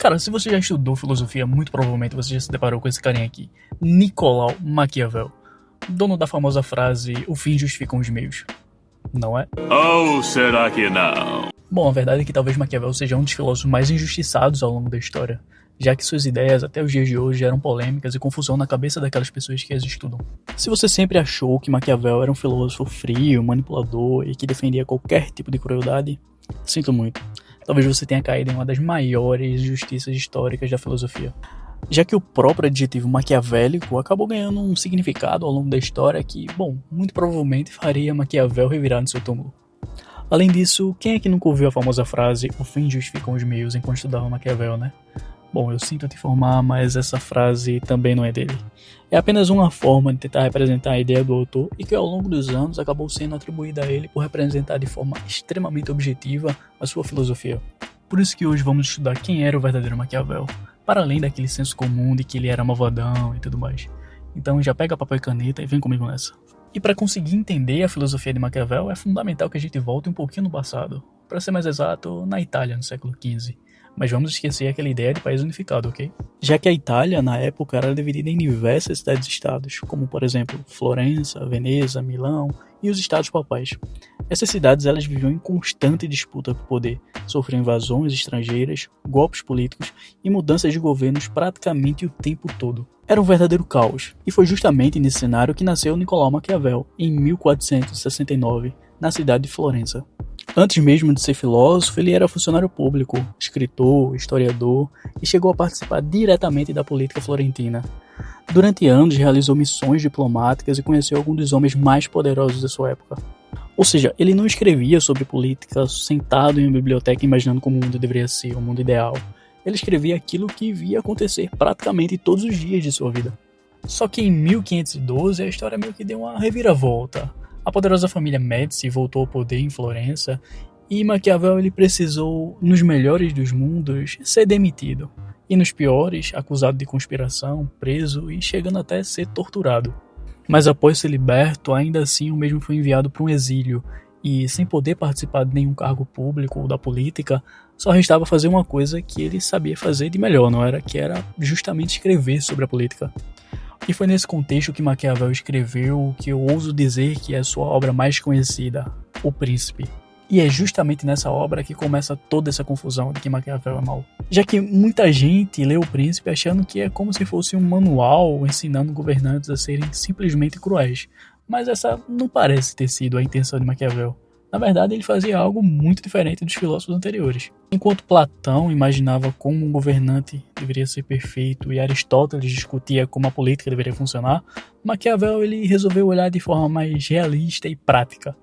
Cara, se você já estudou filosofia, muito provavelmente você já se deparou com esse carinha aqui, Nicolau Maquiavel, dono da famosa frase, o fim justifica os meios. Não é? Ou será que não? Bom, a verdade é que talvez Maquiavel seja um dos filósofos mais injustiçados ao longo da história, já que suas ideias até os dias de hoje geram polêmicas e confusão na cabeça daquelas pessoas que as estudam. Se você sempre achou que Maquiavel era um filósofo frio, manipulador e que defendia qualquer tipo de crueldade, sinto muito. Talvez você tenha caído em uma das maiores injustiças históricas da filosofia. Já que o próprio adjetivo maquiavélico acabou ganhando um significado ao longo da história que, bom, muito provavelmente faria Maquiavel revirar no seu túmulo. Além disso, quem é que nunca ouviu a famosa frase "o fim justifica os meios" enquanto estudava Maquiavel, né? Bom, eu sinto te informar, mas essa frase também não é dele. É apenas uma forma de tentar representar a ideia do autor e que ao longo dos anos acabou sendo atribuída a ele por representar de forma extremamente objetiva a sua filosofia. Por isso que hoje vamos estudar quem era o verdadeiro Maquiavel, para além daquele senso comum de que ele era malvadão e tudo mais. Então já pega papel e caneta e vem comigo nessa. E para conseguir entender a filosofia de Maquiavel é fundamental que a gente volte um pouquinho no passado, para ser mais exato, na Itália no século XV. Mas vamos esquecer aquela ideia de país unificado, ok? Já que a Itália, na época, era dividida em diversas cidades-estados, como, por exemplo, Florença, Veneza, Milão e os estados papais. Essas cidades elas viviam em constante disputa por poder, sofriam invasões estrangeiras, golpes políticos e mudanças de governos praticamente o tempo todo. Era um verdadeiro caos, e foi justamente nesse cenário que nasceu Nicolau Maquiavel, em 1469, na cidade de Florença. Antes mesmo de ser filósofo, ele era funcionário público, escritor, historiador e chegou a participar diretamente da política florentina. Durante anos realizou missões diplomáticas e conheceu alguns dos homens mais poderosos da sua época. Ou seja, ele não escrevia sobre política sentado em uma biblioteca imaginando como o mundo deveria ser, o mundo ideal. Ele escrevia aquilo que via acontecer praticamente todos os dias de sua vida. Só que em 1512 a história meio que deu uma reviravolta. A poderosa família Médici voltou ao poder em Florença e Maquiavel ele precisou, nos melhores dos mundos, ser demitido. E nos piores, acusado de conspiração, preso e chegando até a ser torturado. Mas após ser liberto, ainda assim o mesmo foi enviado para um exílio e, sem poder participar de nenhum cargo público ou da política, só restava fazer uma coisa que ele sabia fazer de melhor, não era? Que era justamente escrever sobre a política. E foi nesse contexto que Maquiavel escreveu o que eu ouso dizer que é a sua obra mais conhecida, O Príncipe. E é justamente nessa obra que começa toda essa confusão de que Maquiavel é mau. Já que muita gente lê O Príncipe achando que é como se fosse um manual ensinando governantes a serem simplesmente cruéis. Mas essa não parece ter sido a intenção de Maquiavel. Na verdade, ele fazia algo muito diferente dos filósofos anteriores. Enquanto Platão imaginava como um governante deveria ser perfeito e Aristóteles discutia como a política deveria funcionar, Maquiavel ele resolveu olhar de forma mais realista e prática.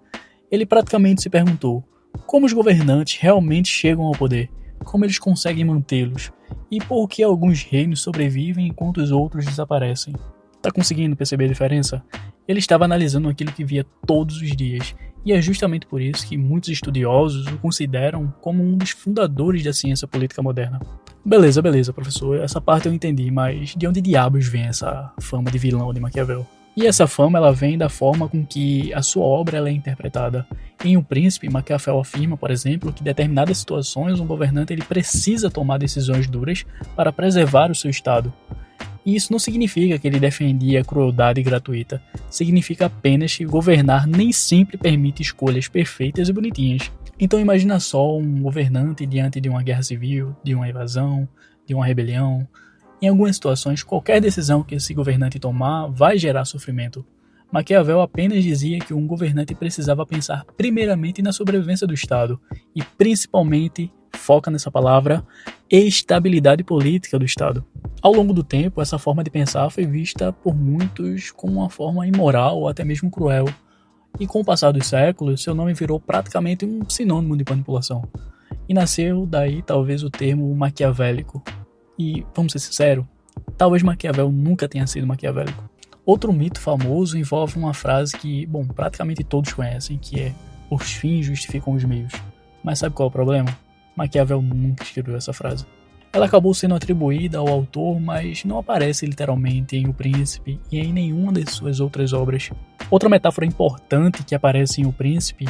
Ele praticamente se perguntou como os governantes realmente chegam ao poder, como eles conseguem mantê-los e por que alguns reinos sobrevivem enquanto os outros desaparecem. Tá conseguindo perceber a diferença? Ele estava analisando aquilo que via todos os dias. E é justamente por isso que muitos estudiosos o consideram como um dos fundadores da ciência política moderna. Beleza, professor, essa parte eu entendi, mas de onde diabos vem essa fama de vilão de Maquiavel? E essa fama ela vem da forma com que a sua obra ela é interpretada. Em O Príncipe, Maquiavel afirma, por exemplo, que em determinadas situações um governante ele precisa tomar decisões duras para preservar o seu estado. E isso não significa que ele defendia a crueldade gratuita. Significa apenas que governar nem sempre permite escolhas perfeitas e bonitinhas. Então imagina só um governante diante de uma guerra civil, de uma invasão, de uma rebelião. Em algumas situações, qualquer decisão que esse governante tomar vai gerar sofrimento. Maquiavel apenas dizia que um governante precisava pensar primeiramente na sobrevivência do Estado e principalmente, foca nessa palavra, estabilidade política do Estado. Ao longo do tempo, essa forma de pensar foi vista por muitos como uma forma imoral ou até mesmo cruel. E com o passar dos séculos, seu nome virou praticamente um sinônimo de manipulação. E nasceu daí talvez o termo maquiavélico. E, vamos ser sinceros, talvez Maquiavel nunca tenha sido maquiavélico. Outro mito famoso envolve uma frase que, bom, praticamente todos conhecem, que é "os fins justificam os meios". Mas sabe qual é o problema? Maquiavel nunca escreveu essa frase. Ela acabou sendo atribuída ao autor, mas não aparece literalmente em O Príncipe e em nenhuma de suas outras obras. Outra metáfora importante que aparece em O Príncipe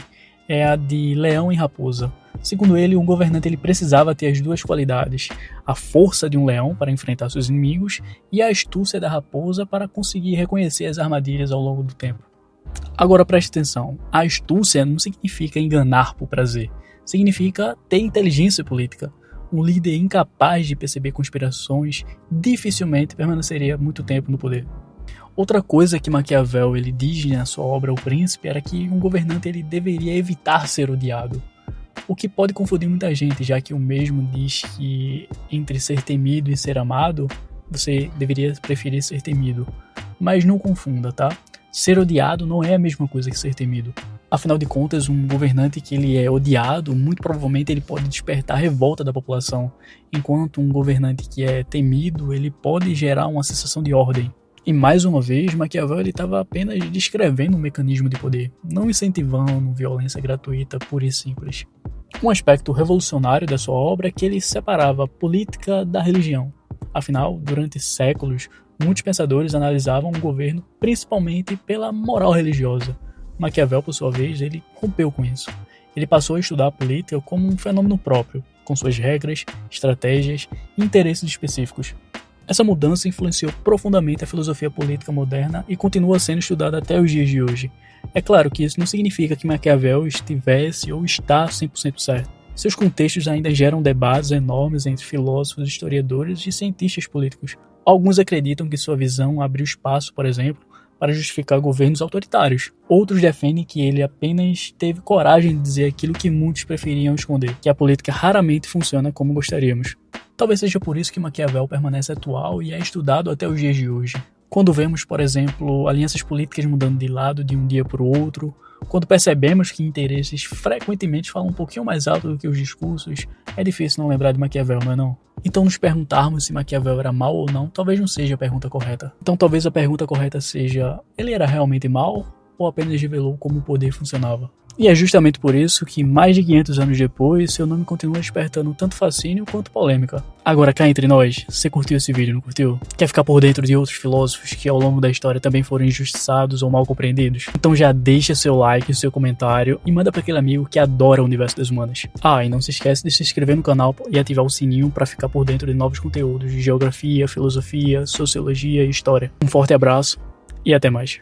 é a de leão e raposa. Segundo ele, um governante ele precisava ter as duas qualidades: a força de um leão para enfrentar seus inimigos e a astúcia da raposa para conseguir reconhecer as armadilhas ao longo do tempo. Agora preste atenção, a astúcia não significa enganar por prazer, significa ter inteligência política. Um líder incapaz de perceber conspirações dificilmente permaneceria muito tempo no poder. Outra coisa que Maquiavel ele diz na sua obra O Príncipe era que um governante ele deveria evitar ser odiado. O que pode confundir muita gente, já que o mesmo diz que entre ser temido e ser amado, você deveria preferir ser temido. Mas não confunda, tá? Ser odiado não é a mesma coisa que ser temido. Afinal de contas, um governante que ele é odiado, muito provavelmente ele pode despertar a revolta da população, enquanto um governante que é temido, ele pode gerar uma sensação de ordem. E mais uma vez, Maquiavel estava apenas descrevendo um mecanismo de poder, não incentivando violência gratuita pura e simples. Um aspecto revolucionário da sua obra é que ele separava a política da religião. Afinal, durante séculos, muitos pensadores analisavam o governo principalmente pela moral religiosa. Maquiavel, por sua vez, ele rompeu com isso. Ele passou a estudar a política como um fenômeno próprio, com suas regras, estratégias e interesses específicos. Essa mudança influenciou profundamente a filosofia política moderna e continua sendo estudada até os dias de hoje. É claro que isso não significa que Maquiavel estivesse ou está 100% certo. Seus contextos ainda geram debates enormes entre filósofos, historiadores e cientistas políticos. Alguns acreditam que sua visão abriu espaço, por exemplo, para justificar governos autoritários. Outros defendem que ele apenas teve coragem de dizer aquilo que muitos preferiam esconder, que a política raramente funciona como gostaríamos. Talvez seja por isso que Maquiavel permanece atual e é estudado até os dias de hoje. Quando vemos, por exemplo, alianças políticas mudando de lado de um dia para o outro, quando percebemos que interesses frequentemente falam um pouquinho mais alto do que os discursos, é difícil não lembrar de Maquiavel, não é não? Então nos perguntarmos se Maquiavel era mau ou não, talvez não seja a pergunta correta. Então talvez a pergunta correta seja, ele era realmente mau ou apenas revelou como o poder funcionava? E é justamente por isso que, mais de 500 anos depois, seu nome continua despertando tanto fascínio quanto polêmica. Agora, cá entre nós, você curtiu esse vídeo, não curtiu? Quer ficar por dentro de outros filósofos que ao longo da história também foram injustiçados ou mal compreendidos? Então já deixa seu like, seu comentário e manda para aquele amigo que adora o universo das humanas. Ah, e não se esquece de se inscrever no canal e ativar o sininho para ficar por dentro de novos conteúdos de geografia, filosofia, sociologia e história. Um forte abraço e até mais.